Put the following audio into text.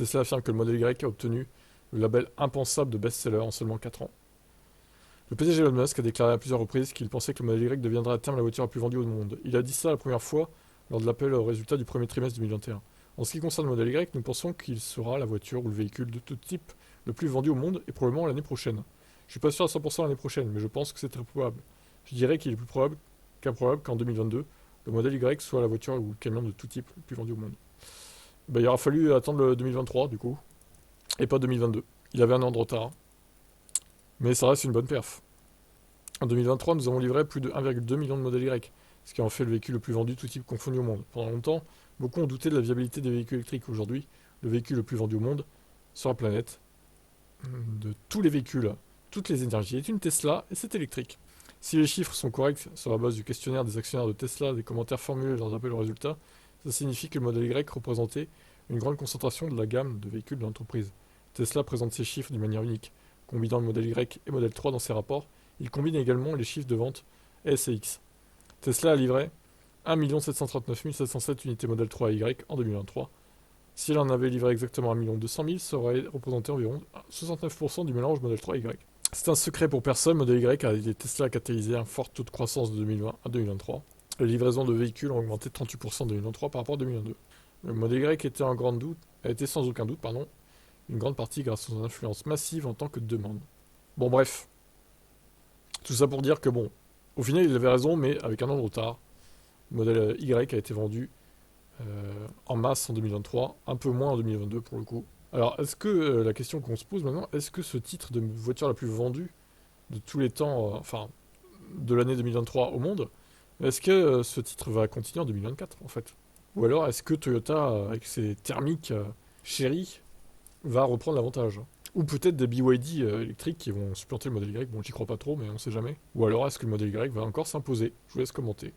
Tesla affirme que le modèle Y a obtenu le label impensable de best-seller en seulement 4 ans. Le PDG Elon Musk a déclaré à plusieurs reprises qu'il pensait que le modèle Y deviendrait à terme la voiture la plus vendue au monde. Il a dit ça la première fois lors de l'appel aux résultats du premier trimestre 2021. En ce qui concerne le modèle Y, nous pensons qu'il sera la voiture ou le véhicule de tout type le plus vendu au monde et probablement l'année prochaine. Je suis pas sûr à 100% l'année prochaine, mais je pense que c'est très probable. Je dirais qu'il est plus probable qu'improbable qu'en 2022, le modèle Y soit la voiture ou le camion de tout type le plus vendu au monde. Ben, il aura fallu attendre le 2023 du coup, et pas 2022. Il avait un an de retard, mais ça reste une bonne perf. En 2023, nous avons livré plus de 1,2 million de modèles Y, ce qui en fait le véhicule le plus vendu tout type confondu au monde. Pendant longtemps, beaucoup ont douté de la viabilité des véhicules électriques. Aujourd'hui, le véhicule le plus vendu au monde sur la planète, de tous les véhicules, toutes les énergies, est une Tesla et c'est électrique. Si les chiffres sont corrects sur la base du questionnaire des actionnaires de Tesla, des commentaires formulés lors d'appels aux résultats, ça signifie que le modèle Y représentait une grande concentration de la gamme de véhicules de l'entreprise. Tesla présente ces chiffres d'une manière unique, combinant le modèle Y et modèle 3 dans ses rapports. Il combine également les chiffres de vente S et X. Tesla a livré 1 739 707 unités modèle 3 et Y en 2023. Si elle en avait livré exactement 1 200 000, ça aurait représenté environ 69% du mélange modèle 3 et Y. C'est un secret pour personne, modèle Y a été Tesla a catalysé un fort taux de croissance de 2020 à 2023. Les livraisons de véhicules ont augmenté de 38% en 2023 par rapport à 2022. Le modèle Y était sans aucun doute, une grande partie grâce à son influence massive en tant que demande. Bon bref, tout ça pour dire que bon, au final il avait raison, mais avec un an de retard. Le modèle Y a été vendu en masse en 2023, un peu moins en 2022 pour le coup. Alors, est-ce que la question qu'on se pose maintenant, est-ce que ce titre de voiture la plus vendue de tous les temps, enfin, de l'année 2023 au monde, est-ce que ce titre va continuer en 2024 en fait? Ou alors est-ce que Toyota, avec ses thermiques chéries, va reprendre l'avantage? Ou peut-être des BYD électriques qui vont supplanter le modèle Y, bon j'y crois pas trop mais on sait jamais. Ou alors est-ce que le modèle Y va encore s'imposer? Je vous laisse commenter.